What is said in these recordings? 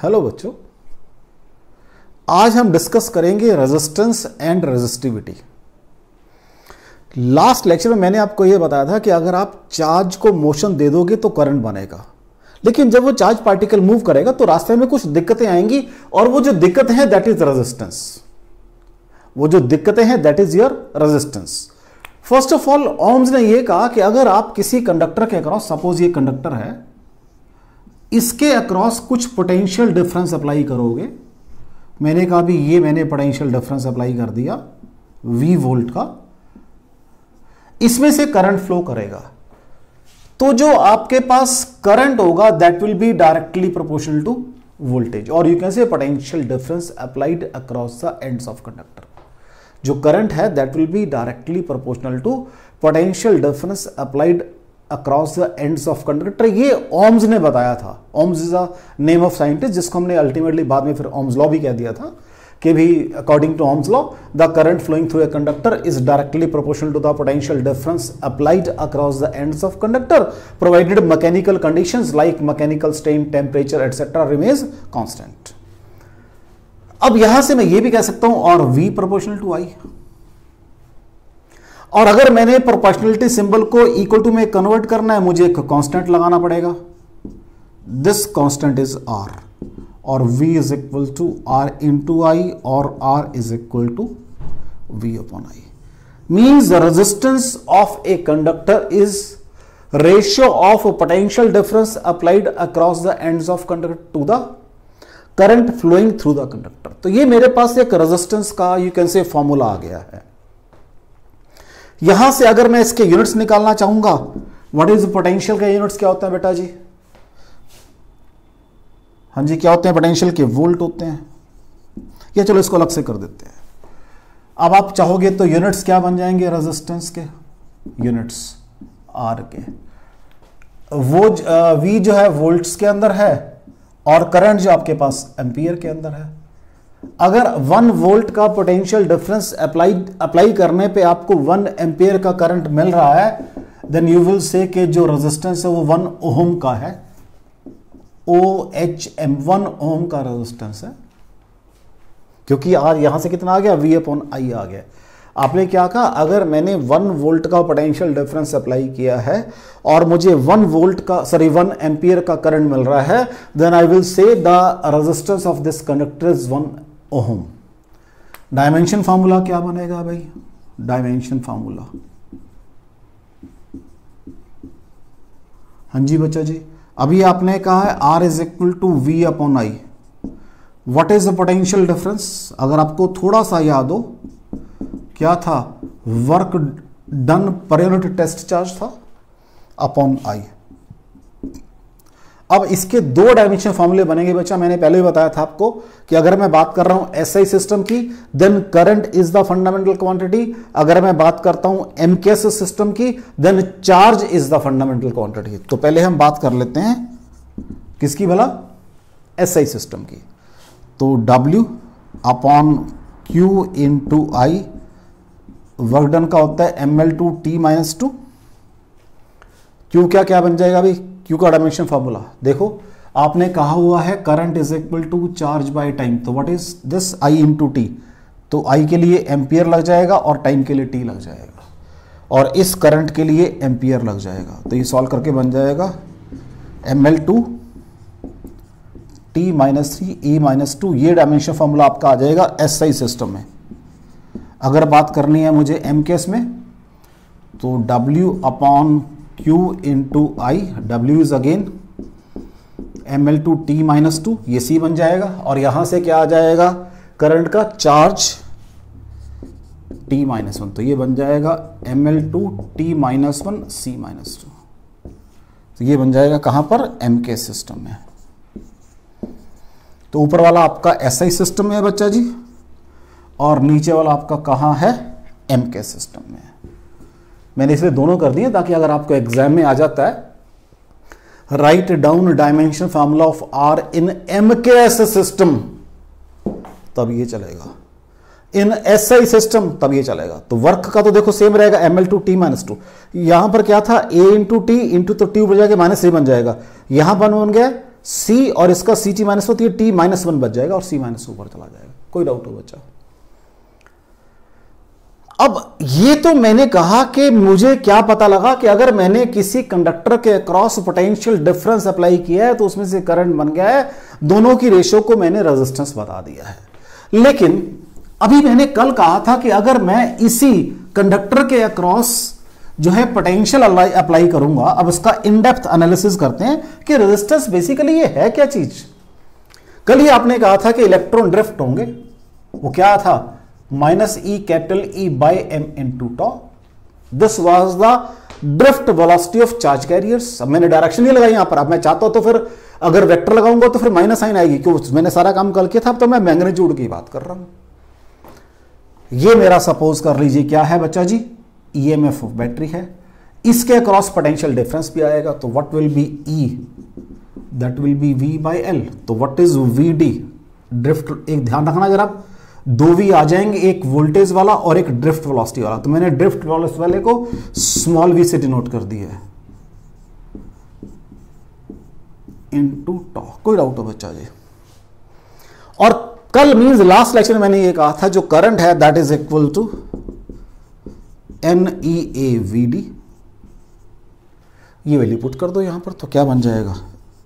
Hello बच्चों, आज हम डिस्कस करेंगे resistance and resistivity. Last lecture में मैंने आपको यह बताया था कि अगर आप चार्ज को मोशन दे दोगे तो करंट बनेगा, लेकिन जब वो चार्ज पार्टिकल मूव करेगा तो रास्ते में कुछ दिक्कतें आएंगी, और वो जो दिक्कतें हैं दैट इज रेजिस्टेंस। वो जो दिक्कतें हैं that is your resistance. First of all Ohm's ने यह कहा कि अगर आप किसी कंडक्टर के अक्रॉस, सपोज ये कंडक्टर है, इसके अक्रॉस कुछ पोटेंशियल डिफरेंस अप्लाई करोगे, मैंने कहा भी ये मैंने पोटेंशियल डिफरेंस अप्लाई कर दिया V वोल्ट का, इसमें से करंट फ्लो करेगा, तो जो आपके पास करंट होगा that will be directly proportional to voltage, और you can say potential difference applied across the ends of conductor. जो करंट है that will be directly proportional to potential difference applied across the ends of conductor. ये Ohms ने बताया था। Ohms is a name of scientist, जिसको हमने ultimately बाद में फिर ओम्स लॉ भी कह दिया था कि भी according to Ohm's law the current flowing through a conductor is directly proportional to the potential difference applied across the ends of conductor provided mechanical conditions like mechanical strain, temperature etcetera remains constant. अब यहां से मैं ये भी कह सकता हूं और V प्रोपोर्शनल टू I, और अगर मैंने प्रोपोर्शनलिटी सिंबल को इक्वल टू में कन्वर्ट करना है, मुझे एक कांस्टेंट लगाना पड़ेगा। दिस कांस्टेंट इज R, और V is equal to R into I, और R is equal to V upon I। Means the resistance of a conductor is ratio of potential difference applied across the ends of conductor to the current flowing through the conductor. तो ये मेरे पास एक resistance का you can से formula आ गया है। यहां से अगर मैं इसके यूनिट्स निकालना चाहूंगा, व्हाट इज पोटेंशियल का यूनिट्स क्या होता है बेटा जी? हाँ जी, क्या होते हैं? पोटेंशियल के वोल्ट होते हैं, या चलो इसको अलग से कर देते हैं। अब आप चाहोगे तो यूनिट्स क्या बन जाएंगे रेजिस्टेंस के? यूनिट्स R के। वो V जो है वोल्ट्स के अंदर है, और करंट जो आपके पास एम्पियर के अंदर है। अगर 1 वोल्ट का पोटेंशियल डिफरेंस अप्लाई करने पे आपको 1 एम्पियर का करंट मिल रहा है, देन यू विल से कि जो रेजिस्टेंस है वो 1 ओम का है। OHM 1 ओम का रेजिस्टेंस है, क्योंकि यहां से कितना आ गया? V अपॉन I आ गया। आपने क्या कहा? अगर मैंने 1 वोल्ट का पोटेंशियल डिफरेंस अप्लाई किया है और मुझे 1 एम्पियर का करंट मिल रहा है, then I will say the resistance of this conductor is 1 ohm. Dimension formula क्या बनेगा भाई? डायमेंशन फार्मूला, हाँ जी बच्चा जी, अभी आपने कहा है R is equal to V upon I। What is the potential difference? अगर आपको थोड़ा सा याद हो, क्या था? Work done per unit test charge था अपॉन I। अब इसके 2 डायमेंशन फॉर्मूले बनेंगे बच्चा। मैंने पहले ही बताया था आपको कि अगर मैं बात कर रहा हूं SI सिस्टम की, then current is the fundamental quantity. अगर मैं बात करता हूं MKS सिस्टम की, then charge is the fundamental quantity. तो पहले हम बात कर लेते हैं किसकी भला? SI सिस्टम की। तो W upon Q into I, work done का होता है mL/T-2। Q क्या बन जाएगा भाई? Q का डायमेंशन फार्मूला देखो, आपने कहा हुआ है current is equal to charge by time. तो what is this? I into T. तो I के लिए एम्पियर लग जाएगा और टाइम के लिए T लग जाएगा, और इस करंट के लिए एम्पियर लग जाएगा। तो ये सॉल्व करके बन जाएगा mL/T-3 E-2। ये डायमेंशन फार्मूला आपका आ जाएगा SI सिस्टम में। अगर बात करनी है मुझे MKS में, तो W upon Q into I, W is again mL/T-2, ये C बन जाएगा, और यहां से क्या आ जाएगा? करंट का चार्ज T-1, तो ये बन जाएगा mL/T-1 C-2। तो ये बन जाएगा कहां पर? MKS सिस्टम में। तो ऊपर वाला आपका SI सिस्टम में है बच्चा जी, और नीचे वाला आपका कहां है? MKS सिस्टम में। मैंने इसलिए दोनों कर दिए ताकि अगर आपको एग्जाम में आ जाता है write down dimension formula of R in MKS system, तब ये चलेगा। इन SI सिस्टम तब ये चलेगा। तो वर्क का तो देखो सेम रहेगा mL/T-2। यहां पर क्या था? A इंटू टी इंटू, तो T ऊपर जाके -3 बन जाएगा। यहां बन गया सी और इसका सी टी माइनस होती है, टी -1 बच जाएगा और सी माइनस ऊपर चला जाएगा। कोई डाउट हो बच्चा? अब ये तो मैंने कहा कि मुझे क्या पता लगा कि अगर मैंने किसी कंडक्टर के अक्रॉस पोटेंशियल डिफरेंस अप्लाई किया है तो उसमें से करंट बन गया है, दोनों की रेशियो को मैंने रेजिस्टेंस बता दिया है। लेकिन अभी मैंने कल कहा था कि अगर मैं इसी कंडक्टर के अक्रॉस जो है पोटेंशियल अप्लाई करूंगा, अब इसका इन डेप्थ एनालिसिस करते हैं कि रेजिस्टेंस बेसिकली ये है क्या चीज। कल ही आपने कहा था कि इलेक्ट्रॉन ड्रिफ्ट होंगे, वो क्या था, -E capital E by m into tau। This was the drift velocity of charge carriers. अब मैंने डायरेक्शन नहीं लगाई यहां पर, अब मैं चाहता हूं तो फिर अगर वेक्टर लगाऊंगा तो फिर माइनस साइन आएगी, क्यों, मैंने सारा काम कल किया था। अब तो मैं मैग्नीट्यूड की बात कर रहा हूं। ये मेरा सपोज कर लीजिए क्या है बच्चा जी, EMF ऑफ बैटरी है, इसके अक्रॉस पोटेंशियल डिफरेंस भी आएगा, तो what will B E, that will B V by L। तो व्हाट इज VD, ड्रिफ्ट, एक ध्यान रखना जरा, दो V आ जाएंगे, एक वोल्टेज वाला और एक ड्रिफ्ट वेलोसिटी वाला। तो मैंने ड्रिफ्ट वेलोसिटी वाले को स्मॉल v से डिनोट कर दिया है, इनटू टॉ। कोई डाउट हो बच्चा जी? और कल मींस लास्ट लेक्चर में मैंने ये कहा था जो करंट है that is equal to NEAVD। ये वैल्यू पुट कर दो यहां पर, तो क्या बन जाएगा,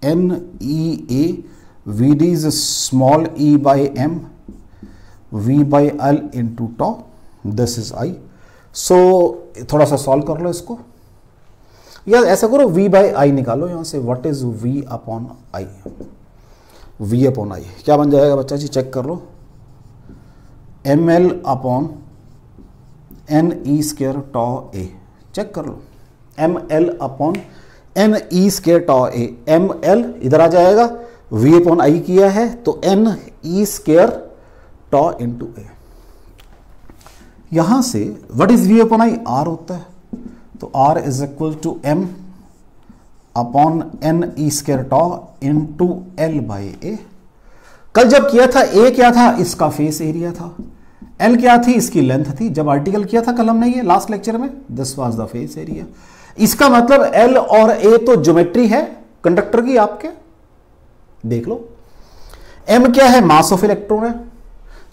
NEAVD is small e by m V by L into tau, this is I। सो थोड़ा सा सॉल्व कर लो इसको, या ऐसा करो V by I निकालो यहां से, what is V upon I, V upon I क्या बन जाएगा बच्चा जी, चेक कर लो, ML upon NE square tau A, check कर लो, ML upon NE square tau A, ML इधर आ जाएगा, V अपॉन I किया है तो NE square tau into A. यहां से what is V upon I, R होता है, तो R is equal to M upon NE square tau into L by A। कल जब किया था A क्या था, इसका फेस एरिया था, L क्या थी, इसकी लेंथ थी। जब आर्टिकल किया था कल हमने ये लास्ट लेक्चर में, this was the face area. इसका मतलब L और A तो ज्योमेट्री है कंडक्टर की, आपके देख लो। M क्या है, मास ऑफ इलेक्ट्रॉन है,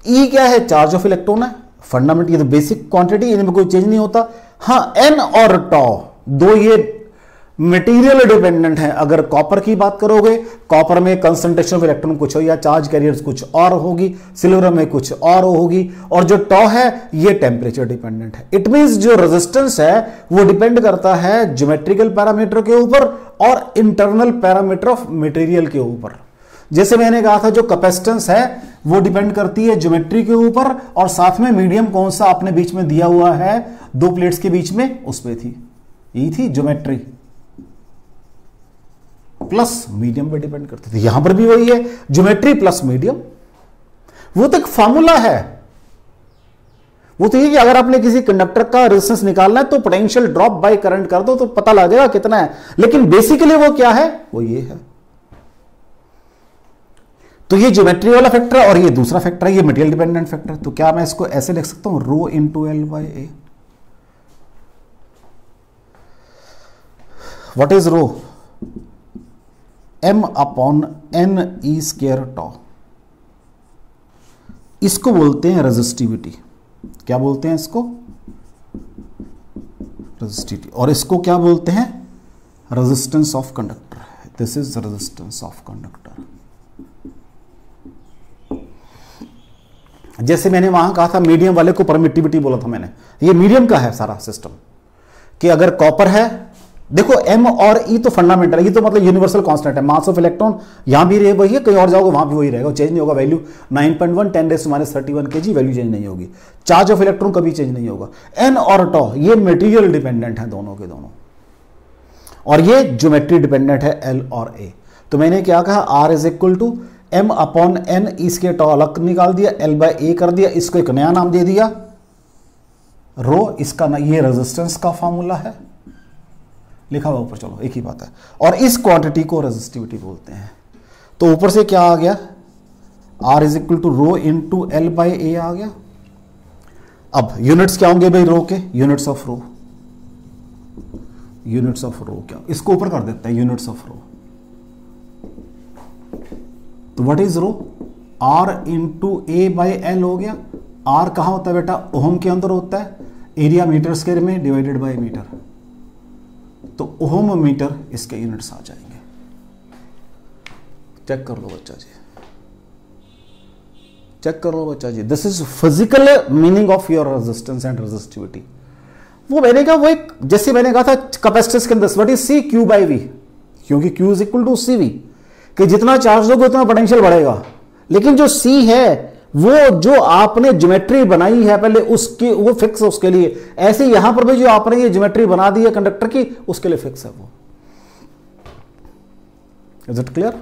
E क्या है, चार्ज ऑफ इलेक्ट्रॉन है, फंडामेंटल, ये तो बेसिक क्वांटिटी, इनमें कोई चेंज नहीं होता। हाँ, N और टॉ दो ये मटेरियल डिपेंडेंट है। अगर कॉपर की बात करोगे, कॉपर में कंसंट्रेशन ऑफ इलेक्ट्रॉन कुछ हो या चार्ज कैरियर्स कुछ और होगी, सिल्वर में कुछ और होगी, और जो टॉ है ये टेम्परेचर डिपेंडेंट है। इट मींस जो रेजिस्टेंस है वो डिपेंड करता है ज्योमेट्रिकल पैरामीटर के ऊपर और इंटरनल पैरामीटर ऑफ मटेरियल के ऊपर। जैसे मैंने कहा था जो कैपेसिटेंस है वो डिपेंड करती है ज्योमेट्री के ऊपर, और साथ में मीडियम कौन सा आपने बीच में दिया हुआ है दो प्लेट्स के बीच में, उस पे थी, ये थी ज्योमेट्री, प्लस मीडियम पे डिपेंड करती थी। यहां पर भी वही है, ज्योमेट्री प्लस मीडियम। वो तो एक फॉर्मूला है, वो तो ये कि अगर आपने किसी कंडक्टर का रेजिस्टेंस निकालना है तो पोटेंशियल ड्रॉप बाय करंट कर दो तो पता लग जाएगा कितना है। लेकिन बेसिकली वो क्या है, वो ये है। तो ये ज्योमेट्री वाला फैक्टर है और ये दूसरा फैक्टर है, ये मटेरियल डिपेंडेंट फैक्टर। तो क्या मैं इसको ऐसे लिख सकता हूं, rho into L by A. What is rho, m upon N E square tau. इसको बोलते हैं रेजिस्टिविटी। क्या बोलते हैं इसको, रेजिस्टिविटी। और इसको क्या बोलते हैं, resistance of conductor. This is resistance of conductor. जैसे मैंने वहां कहा था मीडियम वाले को परमिटिविटी बोला था मैंने, ये मीडियम का है सारा सिस्टम, कि अगर कॉपर है, देखो m और E तो फंडामेंटल है, ये तो मतलब यूनिवर्सल कांस्टेंट है। मास ऑफ इलेक्ट्रॉन यहां भी रहे वही है, कहीं और जाओगे वहां भी वही रहेगा, चेंज नहीं होगा। वैल्यू 9.1 10⁻31 kg, वैल्यू चेंज नहीं होगी। चार्ज ऑफ इलेक्ट्रॉन कभी चेंज नहीं होगा। n और टॉ ये मटेरियल डिपेंडेंट है दोनों के दोनों, और ये ज्योमेट्री डिपेंडेंट है L और A। तो मैंने क्या कहा, R is equal to m upon N, इसके टॉ अलग निकाल दिया, L बाय A कर दिया, इसको एक नया नाम दे दिया रो। इसका ना ये रेजिस्टेंस का फॉर्मूला है, लिखा हुआ ऊपर, चलो एक ही बात है। और इस क्वांटिटी को रेजिस्टिविटी बोलते हैं। तो ऊपर से क्या आ गया, R is equal to rho into L by A आ गया। अब यूनिट्स क्या होंगे भाई रो के, units of rho. Units of rho क्या, इसको ऊपर कर देते हैं, यूनिट्स ऑफ रो। तो what is rho, R into A by L हो गया। R कहां होता है बेटा, ओम के अंदर होता है, एरिया मीटर स्क्वायर में डिवाइडेड बाय मीटर, तो ओम मीटर इसके यूनिट्स आ जाएंगे। चेक कर लो बच्चा जी, चेक कर लो बच्चा जी, this is physical meaning of your resistance and resistivity. वो मैंने कहा, वो एक जैसे मैंने कहा था कैपेसिटेंस के अंदर what is C Q by V, क्योंकि Q is equal to C V, कि जितना चार्ज दोगे उतना पोटेंशियल बढ़ेगा। लेकिन जो सी है वो जो आपने ज्योमेट्री बनाई है पहले उसकी, वो फिक्स है उसके लिए। ऐसे यहां पर भी जो आपने ये ज्योमेट्री बना दी है कंडक्टर की, उसके लिए फिक्स है वो। Is it clear?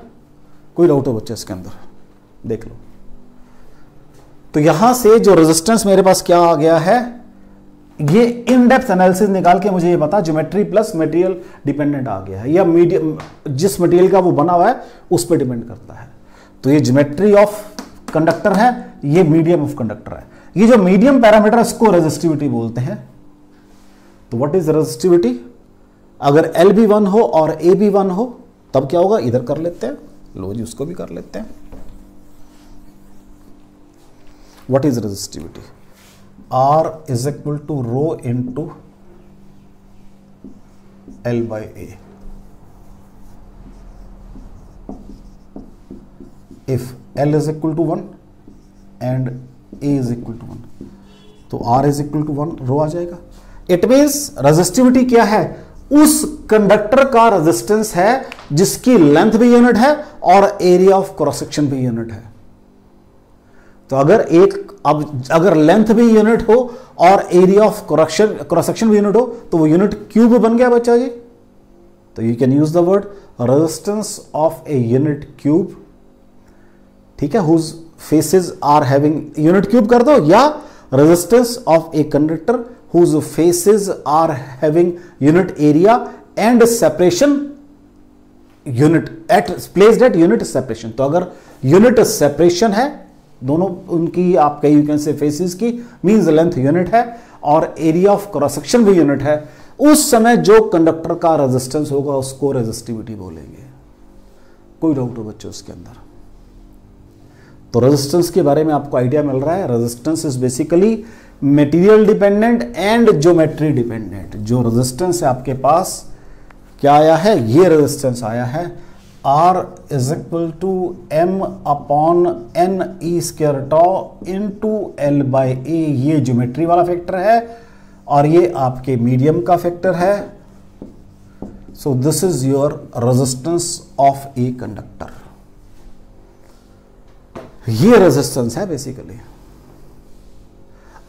कोई डाउट हो बच्चे इसके अंदर? देख लो। तो यहां से जो रेजिस्टेंस मेरे पास क्या आ गया है, ये इन डेप्थ एनालिसिस निकाल के मुझे ये बता, ज्योमेट्री प्लस मटेरियल डिपेंडेंट आ गया है, या मीडियम जिस मटेरियल का वो बना हुआ है उस पर डिपेंड करता है। तो ये ज्योमेट्री ऑफ कंडक्टर है, ये मीडियम ऑफ कंडक्टर है। ये जो मीडियम पैरामीटर है इसको रेजिस्टिविटी बोलते हैं। तो व्हाट इज रेजिस्टिविटी? अगर एल भी 1 हो और ए भी 1 हो तब क्या होगा, इधर कर लेते हैं, लो जी उसको भी कर लेते हैं। What is resistivity? R is equal to rho into L by A. If L is equal to 1 and A is equal to 1, तो R is equal to 1 rho आ जाएगा। It means रेजिस्टिविटी क्या है? उस कंडक्टर का resistance है जिसकी length भी unit है और एरिया ऑफ क्रॉस सेक्शन भी यूनिट है। तो अगर लेंथ भी यूनिट हो और एरिया ऑफ क्रॉस सेक्शन भी यूनिट हो तो वो यूनिट क्यूब बन गया बच्चा जी। तो you can use the word resistance of a unit cube, ठीक है, whose faces are having, unit cube कर दो, या resistance of a conductor whose faces are having unit area and separation unit at placed at unit separation. तो अगर unit separation है दोनों उनकी, आपके यू कैन से फेसेस की, मींस लेंथ यूनिट है और एरिया ऑफ क्रॉस सेक्शन भी यूनिट है, उस समय जो कंडक्टर का रेजिस्टेंस होगा उसको रेजिस्टिविटी बोलेंगे। कोई डाउट हो बच्चों उसके अंदर? तो रेजिस्टेंस के बारे में आपको आइडिया मिल रहा है। Resistance is basically material dependent and geometry dependent. जो रेजिस्टेंस है आपके पास क्या आया है, ये रेजिस्टेंस आया है R is equal to M upon N E square tau into L by A। ये ज्योमेट्री वाला फैक्टर है और ये आपके मीडियम का फैक्टर है। So this is your resistance of a conductor. ये रेजिस्टेंस है बेसिकली।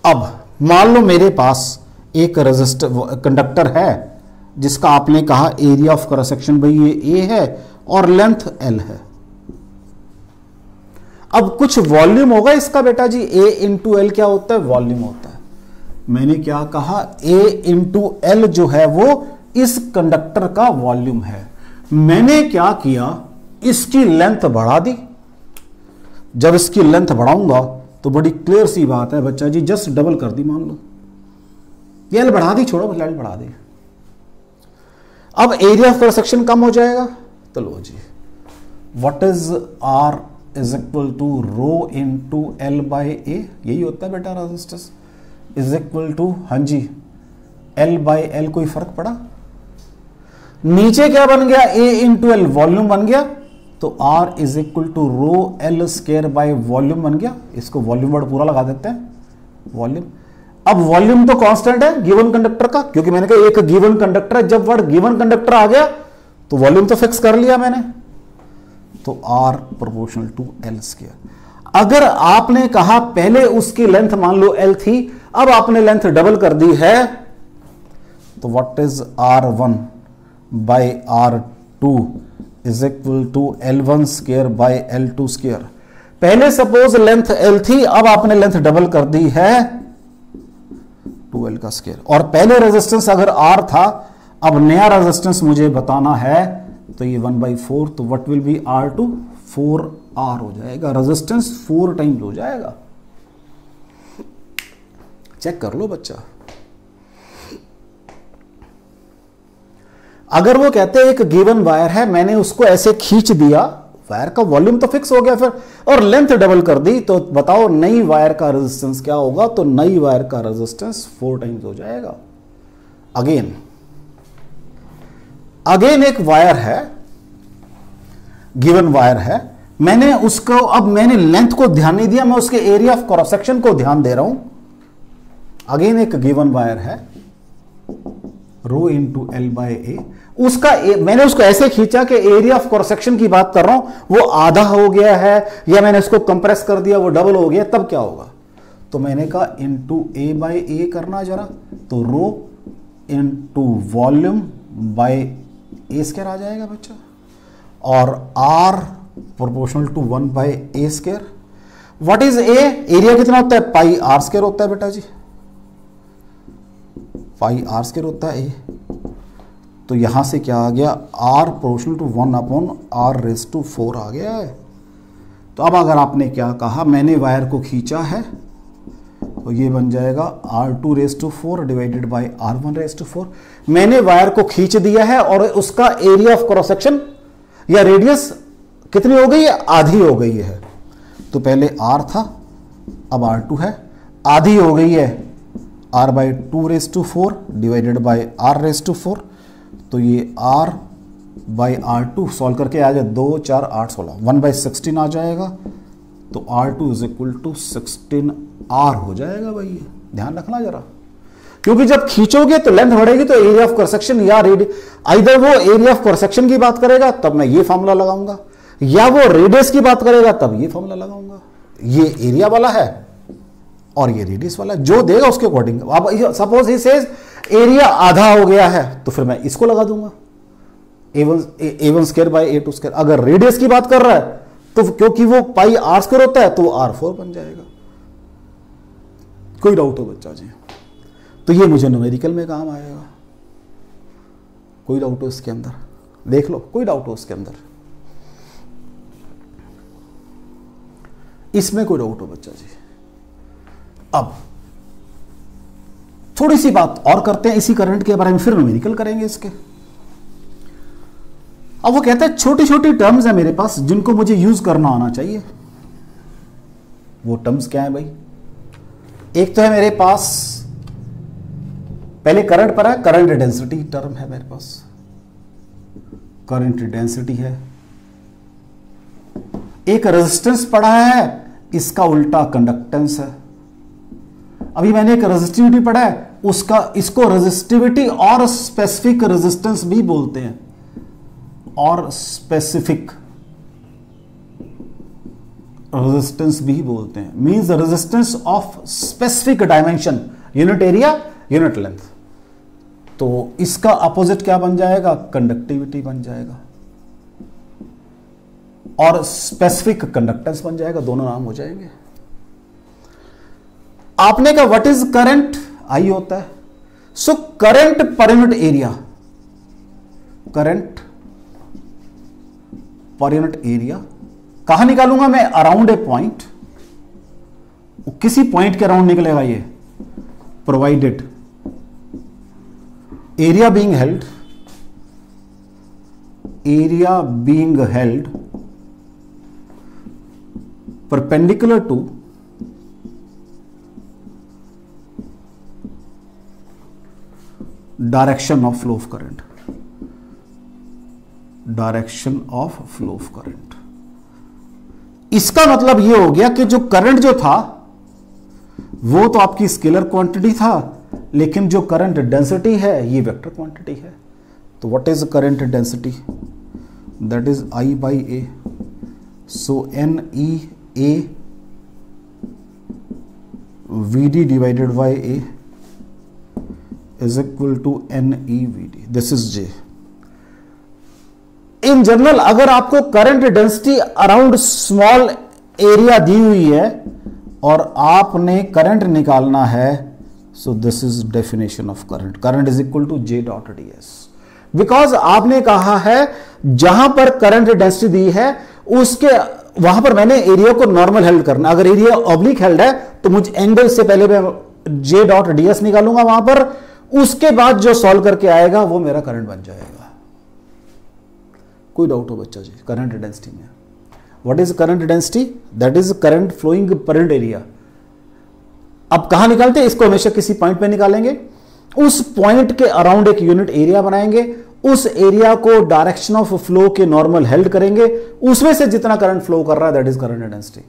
अब मान लो मेरे पास एक कंडक्टर है जिसका आपने कहा एरिया ऑफ क्रॉस सेक्शन भाई ये A है और लेंथ L है। अब कुछ वॉल्यूम होगा इसका बेटा जी, A इंटू एल क्या होता है, वॉल्यूम होता है। मैंने क्या कहा, A इंटू एल जो है वो इस कंडक्टर का वॉल्यूम है। मैंने क्या किया, इसकी लेंथ बढ़ा दी। जब इसकी लेंथ बढ़ाऊंगा तो बड़ी क्लियर सी बात है बच्चा जी, जस्ट डबल कर दी, मान लो एल बढ़ा दी, छोड़ो एल बढ़ा दी। अब एरिया ऑफ क्रॉस सेक्शन कम हो जाएगा। तो लो जी, what is R is equal to rho into L by A, यही होता है बेटा रेजिस्टेंस, इज इक्वल टू, हाँ जी, एल बाई एल। कोई फर्क पड़ा? नीचे क्या बन गया, A इंटू एल वॉल्यूम बन गया, तो R is equal to rho L square by volume बन गया। इसको वॉल्यूम वर्ड पूरा लगा देते हैं, वॉल्यूम। अब वॉल्यूम तो कांस्टेंट है गिवन कंडक्टर का, क्योंकि मैंने कहा एक गिवन कंडक्टर है, जब वर्ड गिवन कंडक्टर आ गया तो वॉल्यूम तो फिक्स कर लिया मैंने, तो R proportional to L square. अगर आपने कहा पहले उसकी लेंथ मान लो L थी, अब आपने लेंथ डबल कर दी है, तो what is R1 by R2 is equal to L1 square by L2 square. पहले सपोज लेंथ L थी, अब आपने लेंथ डबल कर दी है 2L का स्क्वायर। और पहले रेजिस्टेंस अगर R था, अब नया रेजिस्टेंस मुझे बताना है, तो ये 1/4, तो what will B R2, 4R हो जाएगा। रेजिस्टेंस 4 टाइम्स हो जाएगा। चेक कर लो बच्चा। अगर वो कहते हैं एक गिवन वायर है, मैंने उसको ऐसे खींच दिया, वायर का वॉल्यूम तो फिक्स हो गया फिर, और लेंथ डबल कर दी, तो बताओ नई वायर का रेजिस्टेंस क्या होगा? तो नई वायर का रेजिस्टेंस 4 टाइम्स हो जाएगा। अगेन एक वायर है, गिवन वायर है, मैंने उसको, अब मैंने लेंथ को ध्यान नहीं दिया, मैं उसके एरिया ऑफ क्रॉस सेक्शन को ध्यान दे रहा हूं। अगेन एक गिवन वायर है, रो इंटू एल बाय ए, उसका मैंने उसको ऐसे खींचा कि एरिया ऑफ क्रॉस सेक्शन की बात कर रहा हूं, वो आधा हो गया है, या मैंने उसको कंप्रेस कर दिया वो डबल हो गया, तब क्या होगा? तो मैंने कहा इंटू ए बाय ए करना जरा, तो rho into volume by A square आ जाएगा बच्चा, और R proportional to 1 by A square. What is A? Area कितना होता है? पाई आर स्क्वायर होता है बेटा जी, पाई आर स्क्वायर होता है ए। तो यहां से क्या आ गया? R proportional to 1 upon R raise to 4 आ गया है। तो अब अगर आपने क्या कहा, मैंने वायर को खींचा है, तो ये बन जाएगा R2 raise to 4 divided by R1 raise to 4। मैंने वायर को खींच दिया है और उसका एरिया ऑफ क्रॉस सेक्शन या रेडियस कितनी हो गई है? आधी हो गई है। तो पहले R था, अब R2 है, आधी हो गई है R by 2 raise to 4 divided by R raise to 4। तो ये R बाई R2 सॉल्व करके आ जाए 2 4 8 16 1 बाई 16 आ जाएगा। तो R2 is equal to 16R हो जाएगा भाई, ध्यान रखना जरा, क्योंकि जब खींचोगे तो लेंथ बढ़ेगी, तो एरिया ऑफ क्रॉस सेक्शन या इधर वो एरिया ऑफ क्रॉस सेक्शन की बात करेगा तब मैं ये फॉर्मूला लगाऊंगा, या वो रेडियस की बात करेगा तब ये फॉर्मूला लगाऊंगा। ये एरिया वाला है और ये रेडियस वाला है, जो देगा उसके अकॉर्डिंग। अब सपोज ही सेज एरिया आधा हो गया है, तो फिर मैं इसको लगा दूंगा A1 square by A2 square. अगर रेडियस की बात कर रहा है तो क्योंकि वो पाई आर स्क्वायर होता है तो वो R4 बन जाएगा। कोई डाउट हो बच्चा जी? तो ये मुझे न्यूमेरिकल में काम आएगा। कोई डाउट हो इसके अंदर? देख लो, कोई डाउट हो इसके अंदर? इसमें कोई डाउट हो बच्चा जी? अब थोड़ी सी बात और करते हैं इसी करंट के बारे में, फिर न्यूमेरिकल करेंगे इसके। अब वो कहता है छोटी छोटी टर्म्स है मेरे पास जिनको मुझे यूज करना आना चाहिए। वो टर्म्स क्या है भाई? एक तो है मेरे पास, पहले करंट पर है, करंट डेंसिटी टर्म है मेरे पास, करंट डेंसिटी है। एक रेजिस्टेंस पढ़ा है, इसका उल्टा कंडक्टेंस है। अभी मैंने एक रेजिस्टिविटी पढ़ा है, इसको रेजिस्टिविटी और स्पेसिफिक रेजिस्टेंस भी बोलते हैं, और स्पेसिफिक रेजिस्टेंस भी बोलते हैं। Means resistance of specific dimension, unit area unit length. तो इसका अपोजिट क्या बन जाएगा? कंडक्टिविटी बन जाएगा, और स्पेसिफिक कंडक्टेंस बन जाएगा, दोनों नाम हो जाएंगे। आपने कहा व्हाट इज करंट? आई होता है। So current per unit area, current per unit area कहां निकालूंगा मैं? अराउंड ए पॉइंट, किसी पॉइंट के अराउंड निकलेगा ये, provided area being held, area being held perpendicular to direction of flow of current, direction of flow of current. इसका मतलब यह हो गया कि जो करंट जो था वो तो आपकी स्केलर क्वांटिटी था, लेकिन जो करंट डेंसिटी है ये वेक्टर क्वांटिटी है। तो what is current density? That is I by A. So NEA VD divided by A is equal to NEVD. This is J. In general अगर आपको current density around small area दी हुई है और आपने करंट निकालना है, so this is definition of current. Current is equal to J dot ds। Because आपने कहा है जहां पर करंट डेंसिटी दी है उसके वहां पर मैंने एरिया को नॉर्मल हेल्ड करना। अगर एरिया ऑब्लिक हेल्ड है तो मुझे एंगल से पहले मैं J डॉट ds निकालूंगा वहां पर, उसके बाद जो सॉल्व करके आएगा वो मेरा करंट बन जाएगा। कोई डाउट हो बच्चा जी करंट डेंसिटी में? What is current density, that is current flowing per unit area. अब कहां निकालते हैं इसको, हमेशा किसी पॉइंट पे निकालेंगे, उस पॉइंट के अराउंड एक यूनिट एरिया बनाएंगे, उस एरिया को डायरेक्शन ऑफ फ्लो के नॉर्मल हेल्ड करेंगे, उसमें से जितना करंट फ्लो कर रहा है दैट इज करंट डेंसिटी।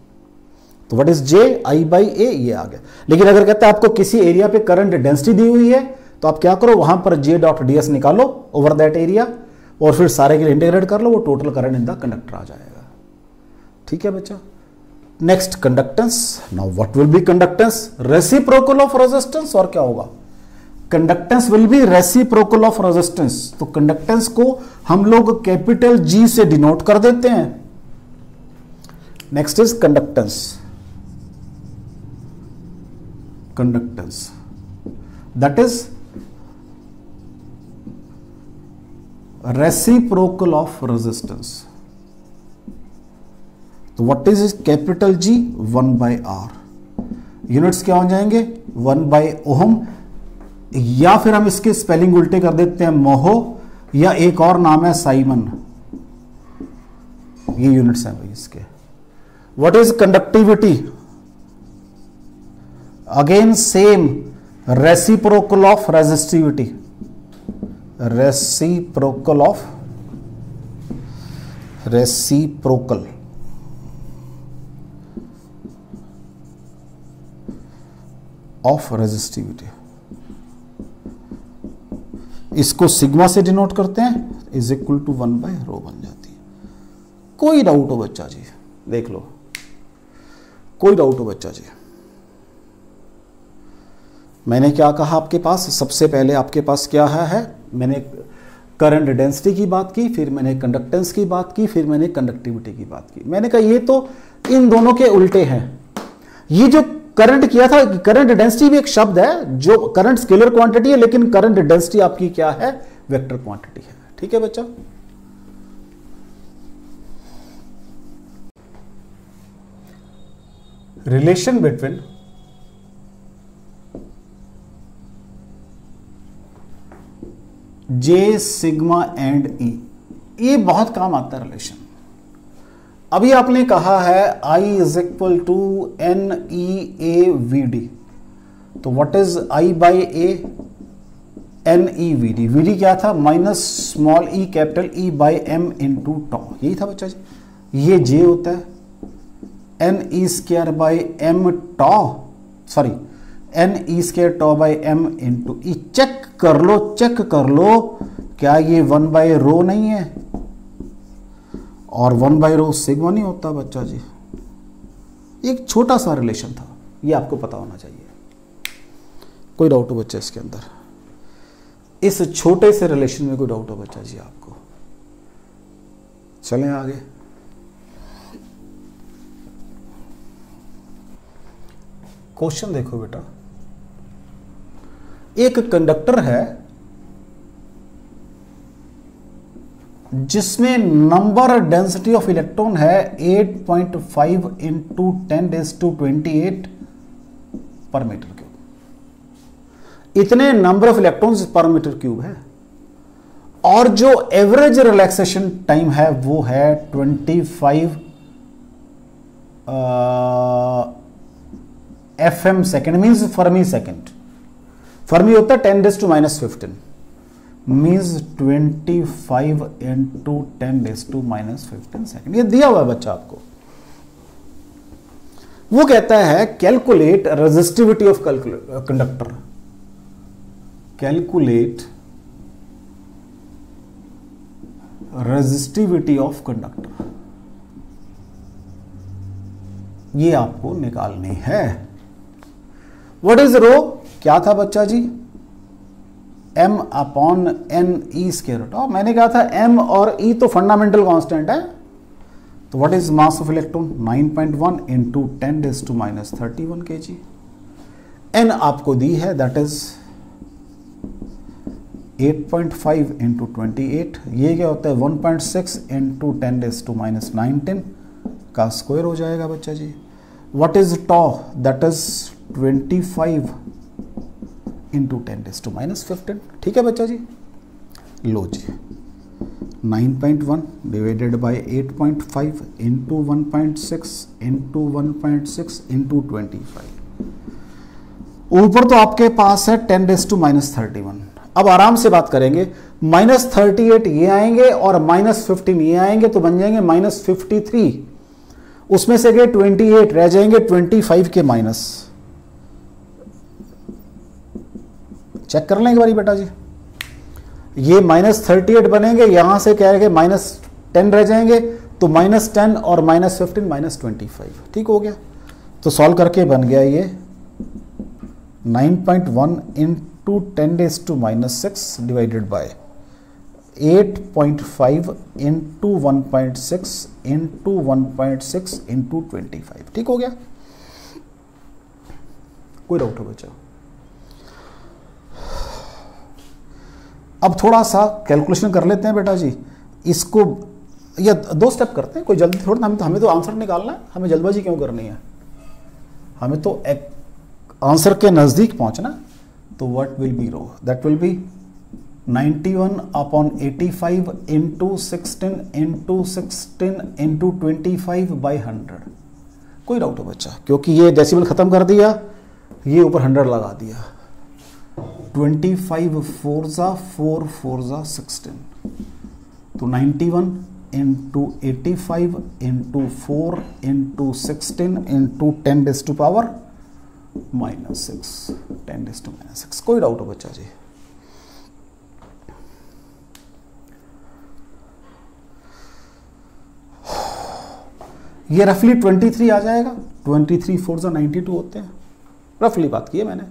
तो what is J, I by A, ये आ गया। लेकिन अगर कहता है आपको किसी एरिया पे करंट डेंसिटी दी हुई है तो आप क्या करो, वहां पर जे डॉट डी एस निकालो ओवर दैट एरिया और फिर सारे के लिए इंटीग्रेट कर लो, वो total current in the conductor आ जाएगा। ठीक है बच्चा। Next conductance. Now what will be conductance, reciprocal of resistance, और क्या होगा, conductance will be reciprocal of resistance. तो कंडक्टेंस को हम लोग कैपिटल जी से डिनोट कर देते हैं। Next is conductance, conductance that is reciprocal of resistance. तो what is capital G, 1 by R. Units क्या हो जाएंगे, 1 बाई ओहम, या फिर हम इसके स्पेलिंग उल्टे कर देते हैं मोहो, या एक और नाम है साइमन। ये यूनिट्स हैं भाई इसके। What is conductivity, again same, reciprocal of resistivity, reciprocal of resistivity. इसको सिग्मा से डिनोट करते हैं, इज इक्वल टू 1 बाय रो बन जाती है। कोई डाउट हो बच्चा जी, देख लो, कोई डाउट हो बच्चा जी। मैंने क्या कहा आपके पास, सबसे पहले आपके पास क्या है, मैंने करंट डेंसिटी की बात की, फिर मैंने कंडक्टेंस की बात की, फिर मैंने कंडक्टिविटी की बात की। मैंने कहा ये तो इन दोनों के उल्टे हैं। ये जो करंट किया था, करंट डेंसिटी भी एक शब्द है, जो करंट स्केलर क्वांटिटी है, लेकिन करंट डेंसिटी आपकी क्या है, वेक्टर क्वांटिटी है। ठीक है बच्चा। Relation between J, sigma and E, ये बहुत काम आता है रिलेशन। अभी आपने कहा है I is equal to N E A V D. तो what is I by A, N E V D. V D क्या था, minus small E capital E by M into tau, यही था बच्चा जी। ये जे होता है N E square by M tau, sorry N E square tau by M into E. Check कर लो, चेक कर लो, क्या ये 1 बाई रो नहीं है, और 1 बाई रो सिग्मा नहीं होता बच्चा जी। एक छोटा सा रिलेशन था, ये आपको पता होना चाहिए। कोई डाउट हो बच्चा इसके अंदर, इस छोटे से रिलेशन में कोई डाउट हो बच्चा जी आपको? चलें आगे। क्वेश्चन देखो बेटा, एक कंडक्टर है जिसमें नंबर डेंसिटी ऑफ इलेक्ट्रॉन है 8.5 इंटू 10⁻²8 पर मीटर क्यूब। इतने नंबर ऑफ इलेक्ट्रॉन्स पर मीटर क्यूब है, और जो एवरेज रिलैक्सेशन टाइम है वो है 25 FM second, means Fermi second. Fermi होता है 10⁻⁻15, मीन्स 25 इंटू 10⁻⁻15 सेकेंड। ये दिया हुआ है बच्चा आपको। वो कहता है calculate resistivity of conductor, calculate resistivity of conductor, ये आपको निकालनी है। व्हाट इज रो, क्या था बच्चा जी, m upon N E square. मैंने कहा था m और e तो फंडामेंटल कांस्टेंट है। तो what is mass of electron, 9.1 into 10⁻31 kg। n आपको दी है, दैट इज 8.5 इंटू 28। ये क्या होता है, 1.6 इंटू 10⁻19 का स्क्वायर हो जाएगा बच्चा जी। What is tau, that is 25 into 10⁻15। ठीक है बच्चा जी। लो जी, 9.1 divided by 8.5 into 1.6 into 1.6 into 25। ऊपर तो आपके पास है 10⁻⁻31। अब आराम से बात करेंगे, -38 ये आएंगे और -15 ये आएंगे, तो बन जाएंगे -53। उसमें से गए 28, रह जाएंगे 25 के माइनस। चेक कर लें एक बारी बेटा जी, ये -38 बनेंगे, यहां से क्या है -10 रह जाएंगे, तो -10 और -15 -25। ठीक हो गया। तो सॉल्व करके बन गया ये 9.1 into 10⁻⁻6 divided by 8.5 into 1.6 into 1.6 into 25। ठीक हो गया। कोई डाउट हो बच्चा? अब थोड़ा सा कैलकुलेशन कर लेते हैं बेटा जी। इसको या 2 स्टेप करते हैं, कोई जल्दी थोड़ा ना, हमें तो आंसर निकालना है, हमें जल्दबाजी क्यों करनी है, हमें तो एक आंसर के नजदीक पहुंचना। तो what will be rho, that will be 91/85 into 16 into 16 into 25/100। कोई डाउट हो बच्चा? क्योंकि ये डेसिमल खत्म कर दिया, ये ऊपर 100 लगा दिया। 25 4 4 4 16, तो 91 इंटू 85 इंटू 4 इंटू 16 इंटू 10⁻⁻6 10⁻⁻6। कोई डाउट हो बच्चा जी? ये रफली 23 आ जाएगा। 23 4 92 होते हैं, रफली बात की है मैंने।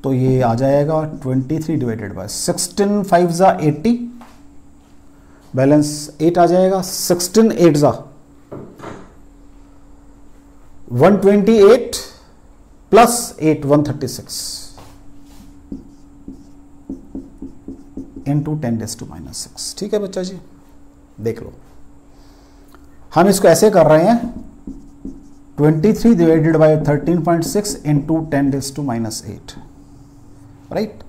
तो ये आ जाएगा 23 डिवाइडेड बाय 16 5 80, बैलेंस 8 आ जाएगा। 16 8 128 प्लस 8 136 इंटू 10⁻⁻6। ठीक है बच्चा जी, देख लो। हम इसको ऐसे कर रहे हैं 23 डिवाइडेड बाय 13.6 इंटू 10⁻⁸, राइट।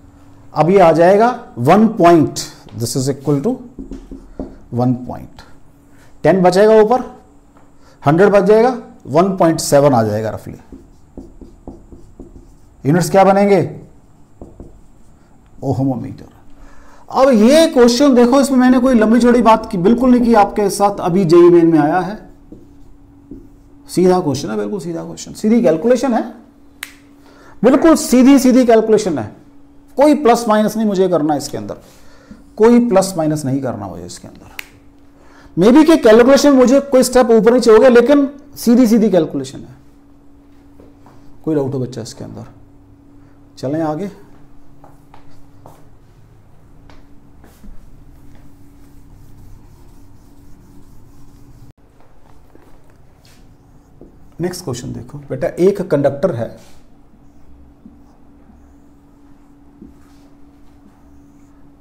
अब ये आ जाएगा 1 point, this is equal to 1 point. 10 बचेगा ऊपर, 100 बच जाएगा, 1.7 आ जाएगा रफली। यूनिट्स क्या बनेंगे? ओहमोमीटर। अब ये क्वेश्चन देखो, इसमें मैंने कोई लंबी चौड़ी बात की बिल्कुल नहीं की आपके साथ, अभी जेईई मेन में आया है। सीधा क्वेश्चन है, बिल्कुल सीधा क्वेश्चन, सीधी कैलकुलेशन है, बिल्कुल सीधी सीधी कैलकुलेशन है। कोई प्लस माइनस नहीं मुझे करना इसके अंदर, कोई प्लस माइनस नहीं करना मुझे इसके अंदर। मे बी कि कैलकुलेशन मुझे कोई स्टेप ऊपर नीचे हो गया, लेकिन सीधी सीधी कैलकुलेशन है। कोई डाउट हो बच्चा इसके अंदर? चलें आगे। नेक्स्ट क्वेश्चन देखो बेटा। एक कंडक्टर है,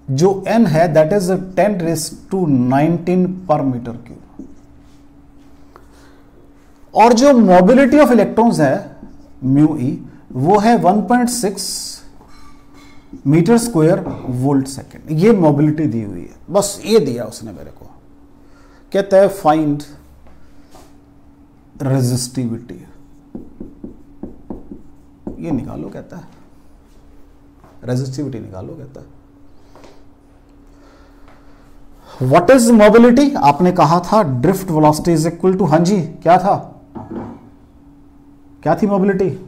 जो n है दैट इज 10⁻19 पर मीटर क्यूब, और जो मोबिलिटी ऑफ इलेक्ट्रॉन्स है म्यू ई, वो है 1.6 मीटर स्क्वायर वोल्ट सेकेंड। ये मोबिलिटी दी हुई है, बस ये दिया उसने मेरे को। कहता है फाइंड रेजिस्टिविटी, ये निकालो कहता है, रेजिस्टिविटी निकालो कहता है। What is mobility? आपने कहा था drift velocity is equal to, हाँ जी क्या था, क्या थी mobility?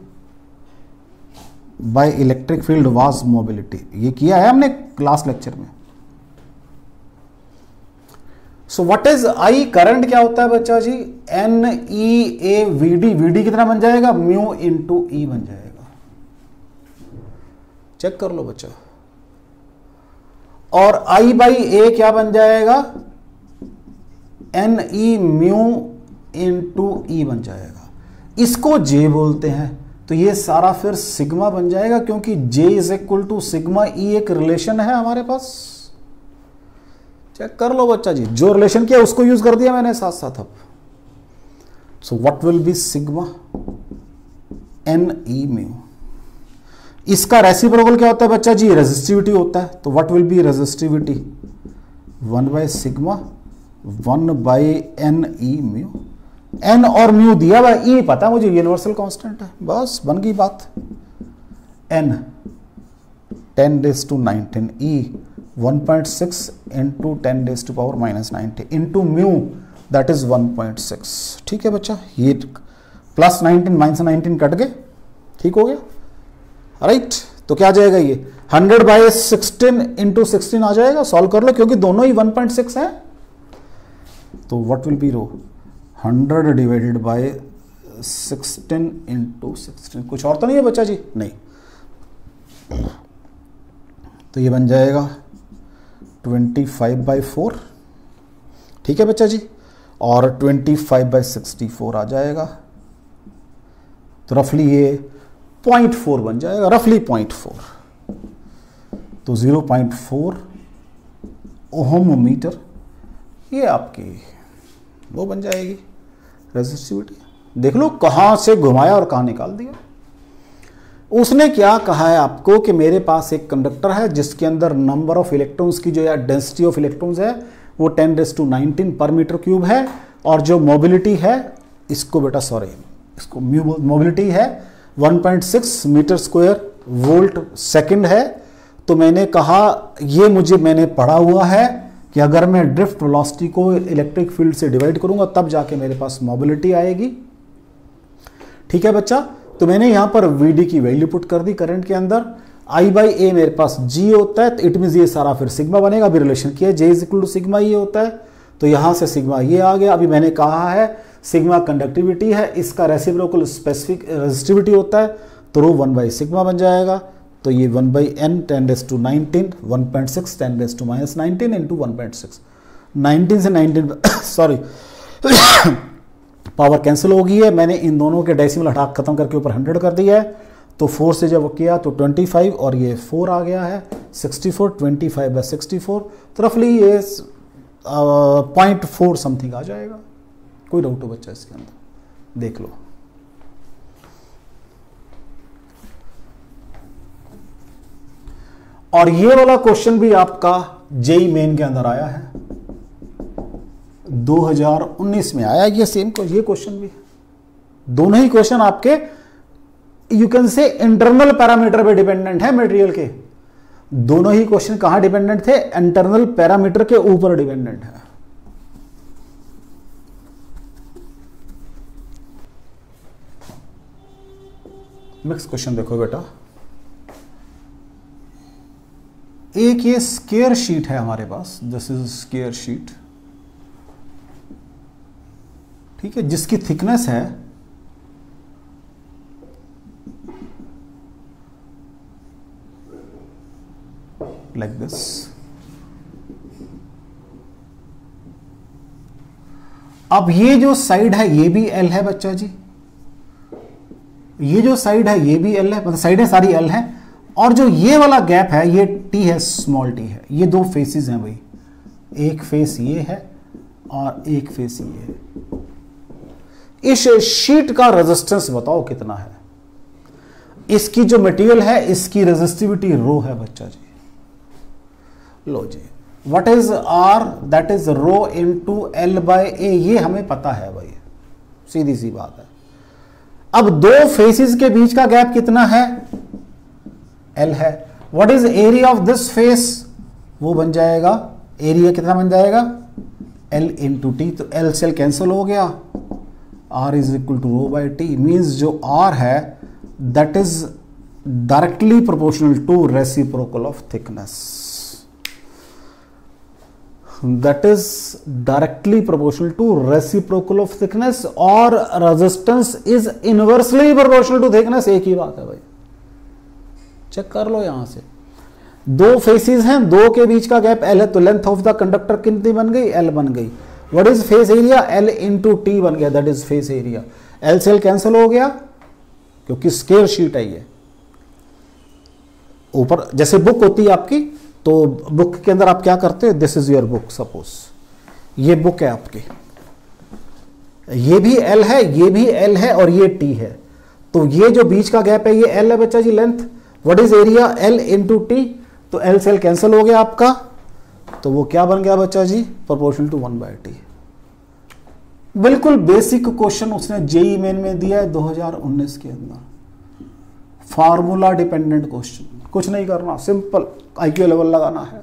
By electric field was mobility. ये किया है हमने क्लास लेक्चर में। So what is I? Current क्या होता है बच्चा जी? N E A V D. V D कितना बन जाएगा? म्यू इंटू ई बन जाएगा। चेक कर लो बच्चा। और आई बाई ए क्या बन जाएगा? एन ई म्यू इंटू ई बन जाएगा। इसको जे बोलते हैं, तो ये सारा फिर सिग्मा बन जाएगा, क्योंकि J is equal to sigma E एक रिलेशन है हमारे पास। चेक कर लो बच्चा जी, जो रिलेशन किया उसको यूज कर दिया मैंने साथ साथ। अब so what will be sigma N E mu. इसका रेसिप्रोकल क्या होता है बच्चा जी? रेजिस्टिविटी होता है। तो what will be resistivity? 1 by sigma 1 by N E mu, N और म्यू दिया हुआ, ई पता मुझे यूनिवर्सल कांस्टेंट है, बस बन गई बात। N 10⁻19 E 1.6 into 10⁻⁻90 into mu that is 1.6। ठीक है बच्चा, ये प्लस 19 माइनस 19 कट गए, ठीक हो गया, राइट। तो क्या आ जाएगा ये 100 बाय 16 इंटू 16 आ जाएगा, सॉल्व कर लो क्योंकि दोनों ही 1.6 है। तो what will be rho 100 divided by 16 into 16, कुछ और तो नहीं है बच्चा जी, नहीं। तो ये बन जाएगा 25/4, ठीक है बच्चा जी, और 25/64 आ जाएगा। तो रफली ये 0.4 बन जाएगा, रफली 0.4। तो 0.4 ओहम मीटर ये आपकी वो बन जाएगी रेजिस्टिविटी। देख लो कहां से घुमाया और कहां निकाल दिया। उसने क्या कहा है आपको कि मेरे पास एक कंडक्टर है जिसके अंदर नंबर ऑफ इलेक्ट्रॉन्स की जो या डेंसिटी ऑफ इलेक्ट्रॉन्स है वो 10⁻19 पर मीटर क्यूब है, और जो मोबिलिटी है इसको बेटा सॉरी इसको मोबिलिटी है 1.6 मीटर स्क्वायर वोल्ट सेकंड है। तो मैंने कहा ये मैंने पढ़ा हुआ है कि अगर मैं ड्रिफ्ट वेलोसिटी को इलेक्ट्रिक फील्ड से डिवाइड करूंगा तब जाके मेरे पास मोबिलिटी आएगी। ठीक है बच्चा, तो मैंने यहां पर वीडी की वैल्यू पुट कर दी करंट के अंदर। आई बाई ए मेरे पास जी होता है, तो इट मीन ये सारा फिर सिग्मा बनेगा, अभी रिलेशन किया जे इज इक्वल टू सिग्मा ये होता है, तो यहां से सिग्मा ये आ गया। अभी मैंने कहा है सिग्मा कंडक्टिविटी है, इसका रेसिप्रोकल स्पेसिफिक रेजिस्टिविटी होता है, तो रो 1 बाई सिग्मा बन जाएगा। तो ये 1 बाई एन 10⁻19 1.6 10⁻⁻19 इंटू 1.6, 19 से 19 सॉरी पावर कैंसिल हो गई है। मैंने इन दोनों के डेसिमल हटा खत्म करके ऊपर 100 कर दिया है, तो 4 से जब किया तो 25 और ये 4 आ गया है 64, 25/64, तो रफली ये 0.4 समथिंग आ जाएगा। कोई डाउट हो बच्चा इसके अंदर, देख लो। और ये वाला क्वेश्चन भी आपका जेई मेन के अंदर आया है, 2019 में आया ये सेम ये क्वेश्चन भी। दोनों ही क्वेश्चन आपके यू कैन से इंटरनल पैरामीटर पे डिपेंडेंट है मटेरियल के। दोनों ही क्वेश्चन कहां डिपेंडेंट थे, इंटरनल पैरामीटर के ऊपर डिपेंडेंट है। नेक्स्ट क्वेश्चन देखो बेटा, एक ये स्क्वायर शीट है हमारे पास, दिस इज स्क्वायर शीट, ठीक है, जिसकी थिकनेस है लाइक दिस। अब ये जो साइड है ये भी एल है बच्चा जी, ये जो साइड है ये भी एल है, मतलब साइडें सारी एल हैं, और जो ये वाला गैप है ये टी है, स्मॉल टी है। ये दो फेसेस हैं भाई, एक फेस ये है और एक फेस ये है। इस शीट का रेजिस्टेंस बताओ कितना है। इसकी जो मटेरियल है इसकी रेजिस्टिविटी रो है बच्चा जी। लो जी, what is R, that is rho into L by A, ये हमें पता है भाई, सीधी सी बात है। अब दो फेसेस के बीच का गैप कितना है, एल है। What is area of this face, वो बन जाएगा, एरिया कितना बन जाएगा, एल इंटू टी। तो एल से एल कैंसिल हो गया, R is equal to rho by T. Means जो आर है that is directly proportional to reciprocal of thickness, that is directly proportional to reciprocal of thickness, और resistance is inversely proportional to thickness। एक ही बात है भाई, check कर लो यहां से। दो फेसेस हैं, दो के बीच का गैप एल है, तो लेंथ ऑफ द कंडक्टर कितनी बन गई, एल बन गई। What is face area, L into T बन गया, that is face area. L से एल कैंसिल हो गया क्योंकि स्क्वायर शीट है ये। ऊपर जैसे बुक होती है आपकी, तो बुक के अंदर आप क्या करते हैं, this is your book, suppose ये बुक है आपकी, ये भी एल है, ये भी एल है और ये टी है, तो ये जो बीच का गैप है ये एल है बच्चा जी, length. What is area, L into T, तो एल से एल कैंसिल हो गया आपका, तो वो क्या बन गया बच्चा जी, प्रोपोर्शनल टू 1/t। बिल्कुल बेसिक क्वेश्चन उसने जेई मेन में दिया है 2019 के अंदर, फार्मूला डिपेंडेंट क्वेश्चन, कुछ नहीं करना, सिंपल आईक्यू लेवल लगाना है।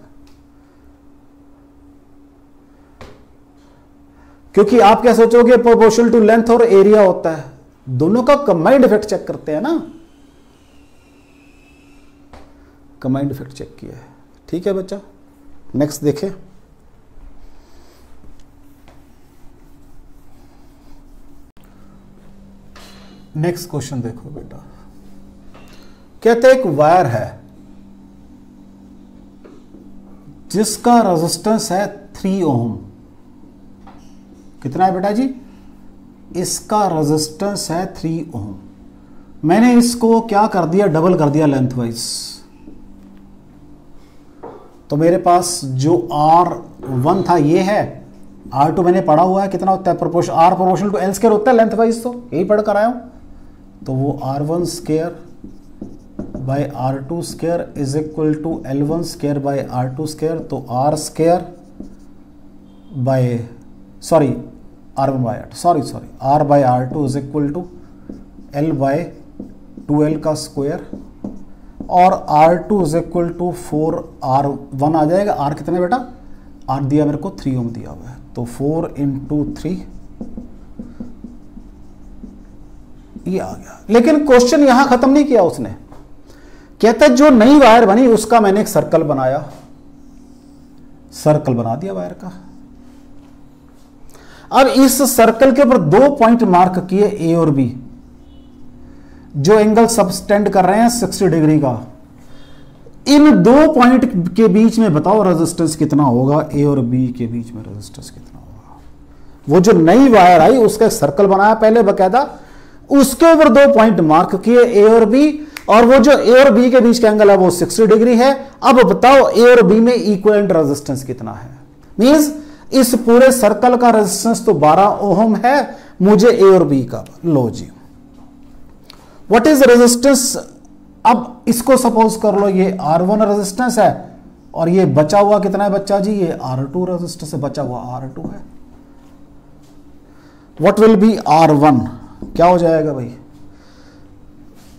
क्योंकि आप क्या सोचोगे, प्रोपोर्शनल टू लेंथ और एरिया होता है, दोनों का कंबाइंड इफेक्ट चेक करते हैं ना, कंबाइंड इफेक्ट चेक किया है। ठीक है बच्चा, नेक्स्ट देखें। नेक्स्ट क्वेश्चन देखो बेटा, कहते एक वायर है जिसका रेजिस्टेंस है 3 ओम। कितना है बेटा जी, इसका रेजिस्टेंस है 3 ओम। मैंने इसको क्या कर दिया, डबल कर दिया लेंथ वाइज। तो मेरे पास जो R1 था ये है, R2 मैंने पढ़ा हुआ है कितना होता है, proportion R proportional to L square होता है लेंथ वाइज, तो यही पढ़ कर आया हूं। तो वो R1 square by R2 square is equal to L1 square by R2 square. तो R square by R1 by R by R2 is equal to L by 2L का स्क्वायर, और R2 is equal to 4R1 आ जाएगा। R कितने बेटा, R दिया मेरे को 3 ओम दिया हुआ है, तो 4 × 3 ये आ गया। लेकिन क्वेश्चन यहां खत्म नहीं किया उसने, कहता है जो नई वायर बनी उसका मैंने एक सर्कल बनाया, सर्कल बना दिया वायर का। अब इस सर्कल के ऊपर 2 पॉइंट मार्क किए ए और बी, जो एंगल सबटेंड कर रहे हैं 60 डिग्री का। इन 2 पॉइंट के बीच में बताओ रेजिस्टेंस कितना होगा, ए और बी के बीच में रेजिस्टेंस कितना होगा। वो जो नई वायर आई उसका एक सर्कल बनाया पहले बकायदा, उसके ऊपर 2 पॉइंट मार्क किए ए और बी, और वो जो ए और बी के बीच का एंगल है वो 60 डिग्री है। अब बताओ ए और बी में इक्विवेलेंट रेजिस्टेंस कितना है। मींस इस पूरे सर्कल का रेजिस्टेंस तो 12 ओम है, मुझे ए और बी का लो जी। व्हाट इज रेजिस्टेंस, अब इसको सपोज कर लो ये R1 रेजिस्टेंस है, और ये बचा हुआ कितना है बच्चा जी, ये R2 रेजिस्टेंस है, बचा हुआ R2 है। व्हाट विल बी R1, क्या हो जाएगा भाई।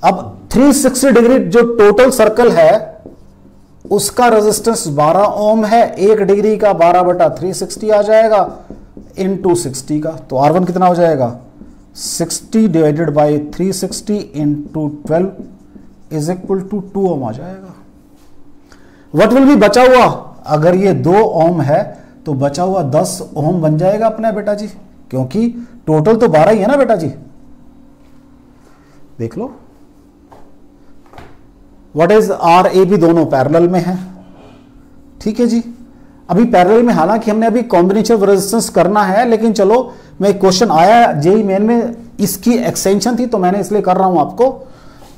अब 360 डिग्री जो टोटल सर्कल है उसका रेजिस्टेंस 12 ओम है, 1 डिग्री का 12/360 आ जाएगा इंटू 60 का। तो R1 कितना हो जाएगा, 60 divided by 360 into 12 is equal to 2 ohm आ जाएगा। व्हाट विल बी बचा हुआ, अगर ये 2 ओम है तो बचा हुआ 10 ओम बन जाएगा अपने बेटा जी, क्योंकि टोटल तो 12 ही है ना बेटा जी। देख लो, what is R A B दोनों पैरेलल में है। ठीक है जी, अभी पैरेलल में, हालांकि हमने अभी कॉम्बिनेशन ऑफ रेजिस्टेंस करना है, लेकिन चलो मैं क्वेश्चन आया जेई मेन में, इसकी एक्सटेंशन थी तो मैंने इसलिए कर रहा हूं आपको।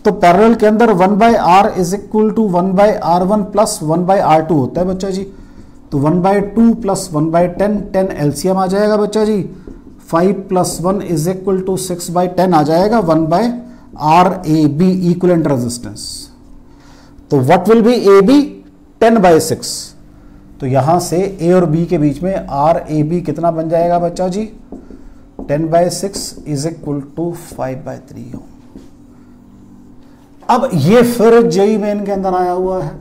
तो पैरेलल के अंदर 1/r is equal to 1/r1 plus 1/r2 होता है बच्चा जी। तो 1/2 प्लस 1/10, 10 एलसीएम आ जाएगा बच्चा जी। 5 + 1 इज इक्वल टू 6/10 आ जाएगा, 1/r AB इक्विवेलेंट रेजिस्टेंस। तो what will be A B, 10/6। तो यहां से ए और बी के बीच में RAB कितना बन जाएगा बच्चा जी, 10/6 इज इक्वल टू 5/3 ओम। अब ये फिर जेई मेन के अंदर आया हुआ है,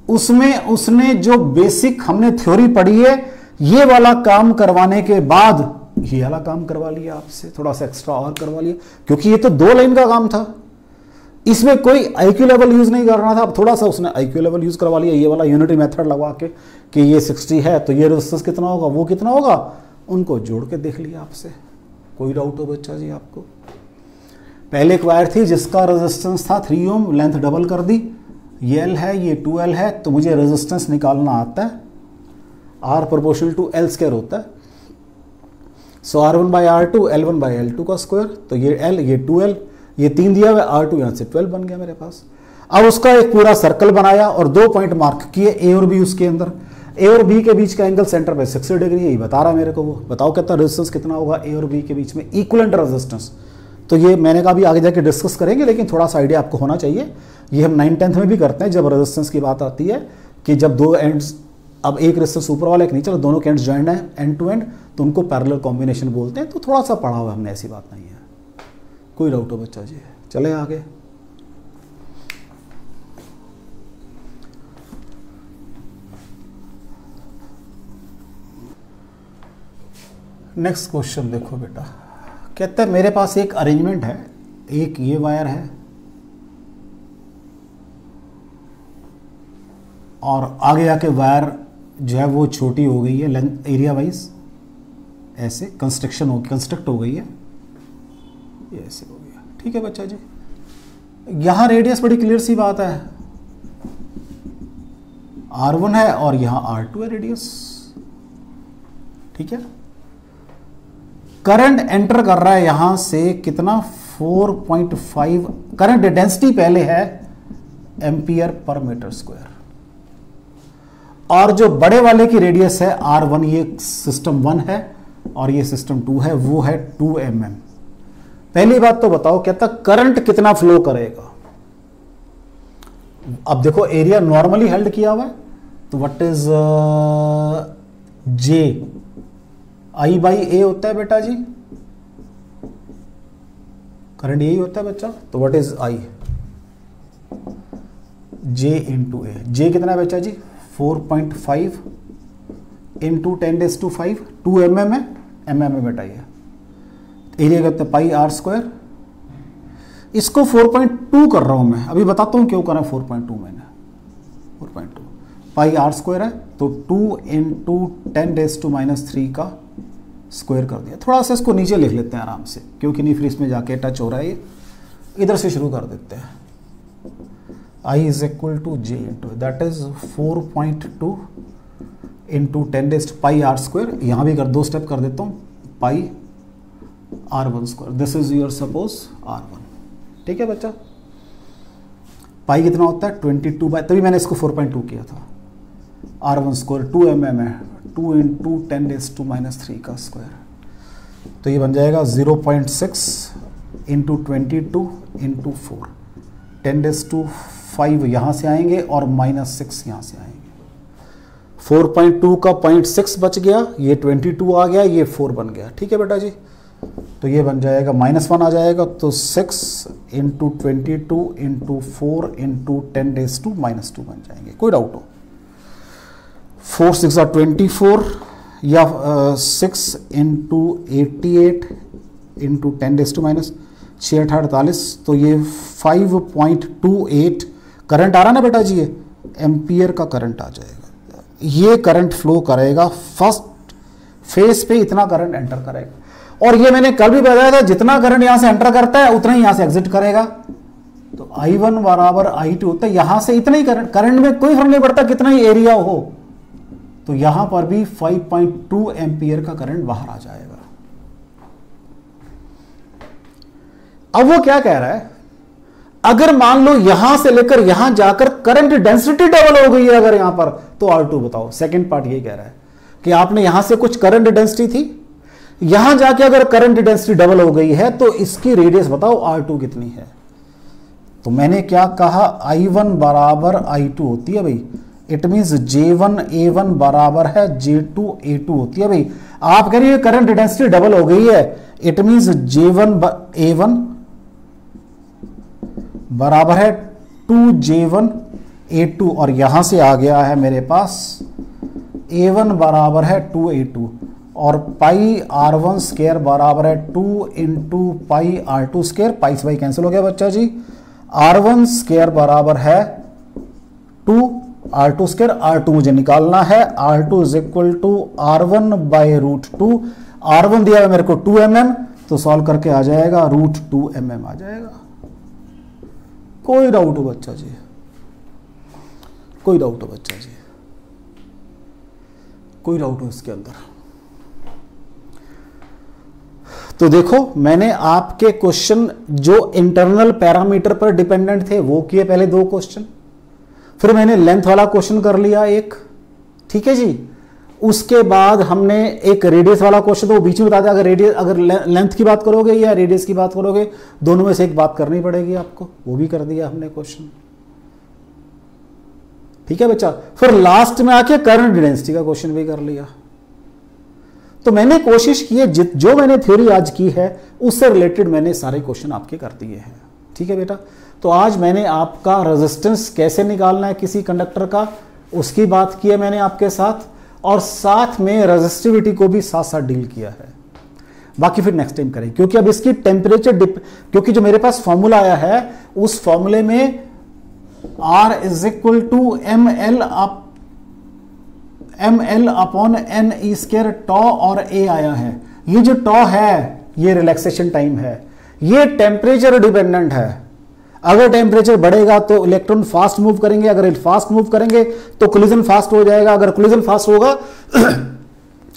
उसमें उसने जो बेसिक हमने थ्योरी पढ़ी है ये वाला काम करवाने के बाद ये वाला काम करवा लिया आपसे, थोड़ा सा एक्स्ट्रा और करवा लिया, क्योंकि ये तो 2 लाइन का काम था, इसमें कोई आईक्यू लेवल यूज नहीं करना था। अब थोड़ा सा उसने आईक्यू लेवल यूज करवा लिया, ये वाला यूनिटी मेथड लगा के कि ये 60 है तो ये रेजिस्टेंस कितना होगा, वो कितना होगा, उनको जोड़ के देख लिया आपसे। कोई डाउट हो बच्चा जी आपको। पहले एक वायर थी जिसका रेजिस्टेंस था 3 ओम, लेंथ डबल कर दी, ये L है ये 2L है, तो मुझे रेजिस्टेंस निकालना आता है, R proportional to L square होता है। सो R1/R2 L1/L2 का स्क्वायर, तो ये L ये 2L, ये 3 दिया हुआ, R2 यहां से 12 बन गया मेरे पास। अब उसका एक पूरा सर्कल बनाया और 2 पॉइंट मार्क किए ए और बी, उसके अंदर ए और बी के बीच का एंगल सेंटर पे 60 डिग्री, यही बता रहा है मेरे को। वो बताओ कहता रेजिस्टेंस कितना होगा ए और बी के बीच में, इक्विवेलेंट रेजिस्टेंस। तो ये मैंने कहा भी आगे जाके डिस्कस करेंगे, लेकिन थोड़ा सा आइडिया आपको होना चाहिए। ये हम 9th 10th में भी करते हैं जब रेजिस्टेंस की बात आती है, कि जब 2 एंड्स अब एक रेजिस्टेंस ऊपर वाला एक नीचे, दोनों के एंड्स ज्वाइंट है एंड टू एंड, तो उनको पैरेलल कॉम्बिनेशन बोलते हैं। तो थोड़ा सा पढ़ा हुआ हमने, ऐसी बात नहीं है। कोई डाउट हो बच्चा जी? चले आगे। नेक्स्ट क्वेश्चन देखो बेटा, कहता है मेरे पास एक अरेंजमेंट है, एक ये वायर है और आगे जाके वायर जो है वो छोटी हो गई है लेंथ एरिया वाइज, ऐसे कंस्ट्रक्ट हो गई है, ये ऐसे हो गया। ठीक है बच्चा जी, यहां रेडियस बड़ी क्लियर सी बात है, R1 है और यहां R2 है रेडियस। ठीक है, करंट एंटर कर रहा है यहां से कितना, 4.5, करंट डेंसिटी पहले है एम्पियर पर मीटर स्क्वायर, और जो बड़े वाले की रेडियस है R1, ये सिस्टम 1 है और ये सिस्टम 2 है, वो है 2 mm। पहली बात तो बताओ, कहता करंट कितना फ्लो करेगा। अब देखो एरिया नॉर्मली हेल्ड किया हुआ है, तो what is J, I by A होता है बेटा जी, करंट यही होता है बच्चा। तो what is I, J into A। J कितना है बच्चा जी, 4.5 इंटू 10⁵, 2 mm है, mm में बेटा ये एरिया कहते हैं पाई R स्क्वायर। इसको 4.2 कर रहा हूं मैं, अभी बताता हूं क्यों कर रहा है 4.2 मैंने, 4.2 पाई R स्क्वायर है, तो 2 इंटू 10⁻³ का स्क्वायर कर दिया। थोड़ा सा इसको नीचे लिख लेते हैं आराम से, क्योंकि नहीं फिर इसमें जाके टच हो रहा है, ये इधर से शुरू कर देते हैं। I is equal to J into, that is 4.2 into 10⁻² square, यहां भी कर 2 स्टेप कर देता हूं, pi R1 square, this is your suppose R1। ठीक है बच्चा, पाई कितना होता है 22 बाय, तभी मैंने इसको 4.2 किया था। R1 स्क्वायर 2 mm है, 2 इंटू 10⁻³ का स्क्वायर, तो ये बन जाएगा 0.6 इंटू 22 इंटू 4, 10⁵ यहां से आएंगे और -6 यहां से आएंगे। 4.2 का 0.6 बच गया, ये 22 आ गया, ये 4 बन गया। ठीक है बेटा जी, तो ये बन जाएगा -1 आ जाएगा, तो 6 इंटू 22 इंटू 4 इंटू 10⁻² बन जाएंगे। कोई डाउट हो? 4 6 24 या 6 इंटू 88 इंटू 10⁻, 6 8 48, तो ये 5.28 करंट आ रहा ना बेटा जी, ये एम्पियर का करंट आ जाएगा। ये करंट फ्लो करेगा, फर्स्ट फेज पे इतना करंट एंटर करेगा, और ये मैंने कल भी बताया था, जितना करंट यहां से एंटर करता है उतना ही यहां से एग्जिट करेगा। तो I1 बराबर I2 होता है, यहां से इतना ही करंट में कोई फर्क नहीं पड़ता कितना ही एरिया हो, तो यहां पर भी 5.2 एम्पियर का करंट बाहर आ जाएगा। अब वो क्या कह रहा है, अगर मान लो यहां से लेकर यहां जाकर करंट डेंसिटी डबल हो गई है अगर यहां पर, तो R2 बताओ। सेकंड पार्ट ये कह रहा है कि आपने यहां से कुछ करंट डेंसिटी थी, यहां जाके अगर करंट डेंसिटी डबल हो गई है, तो इसकी रेडियस बताओ R2 कितनी है। तो मैंने क्या कहा, I1 बराबर I2 होती है भाई, इट मींस J1 A1 बराबर है J2 A2 होती है भाई। आप कह रही है करंट डेंसिटी डबल हो गई है, इट मींस J1 A1 बराबर है 2J1 A2, और यहां से आ गया है मेरे पास A1 बराबर है 2A2, और पाई R1 स्क्वायर बराबर है 2 इंटू पाई R2 स्क्वायर, पाई से पाई कैंसिल हो गया बच्चा जी। R1 स्क्वायर बराबर है 2 R2 स्क्वायर, R2 मुझे निकालना है, R2 is equal to R1 by √2, R1 दिया है मेरे को 2 mm, तो सॉल्व करके आ जाएगा √2 mm आ जाएगा। कोई डाउट हो बच्चा जी? कोई डाउट हो बच्चा जी? कोई डाउट हो इसके अंदर? तो देखो मैंने आपके क्वेश्चन जो इंटरनल पैरामीटर पर डिपेंडेंट थे वो किए पहले 2 क्वेश्चन, फिर मैंने लेंथ वाला क्वेश्चन कर लिया एक, ठीक है जी। उसके बाद हमने एक रेडियस वाला क्वेश्चन, तो वो बीच में बता दिया, अगर रेडियस अगर लेंथ की बात करोगे या रेडियस की बात करोगे, दोनों में से एक बात करनी पड़ेगी आपको, वो भी कर दिया हमने क्वेश्चन। ठीक है बच्चा। फिर लास्ट में आके करंट डेंसिटी का क्वेश्चन भी कर लिया। तो मैंने कोशिश की है जो मैंने थ्योरी आज की है उससे रिलेटेड मैंने सारे क्वेश्चन आपके कर दिए हैं, ठीक है बेटा। तो आज मैंने आपका रेजिस्टेंस कैसे निकालना है किसी कंडक्टर का उसकी बात की है मैंने आपके साथ, और साथ में रेजिस्टिविटी को भी साथ साथ डील किया है। बाकी फिर नेक्स्ट टाइम करें, क्योंकि अब इसकी टेम्परेचर क्योंकि जो मेरे पास फॉर्मूला आया है उस फॉर्मूले में R is equal to ml upon n E square tau और a आया है। ये जो टॉ है ये रिलैक्सेशन टाइम है, ये टेम्परेचर डिपेंडेंट है। अगर टेम्परेचर बढ़ेगा तो इलेक्ट्रॉन फास्ट मूव करेंगे, अगर फास्ट मूव करेंगे तो कोलिजन फास्ट हो जाएगा, अगर कोलिजन फास्ट होगा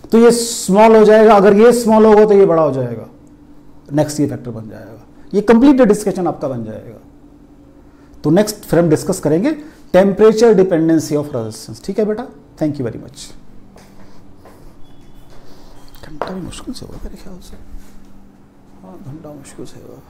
तो ये स्मॉल हो जाएगा, अगर ये स्मॉल होगा तो ये बड़ा हो जाएगा, नेक्स्ट ये फैक्टर बन जाएगा। ये कंप्लीट डिस्कशन आपका बन जाएगा। तो नेक्स्ट फिर हम डिस्कस करेंगे टेम्परेचर डिपेंडेंसी ऑफ रेजिस्टेंस, ठीक है बेटा। Thank you very much. घंटा भी मुश्किल से होगा मेरे ख्याल से, हाँ घंटा मुश्किल से होगा।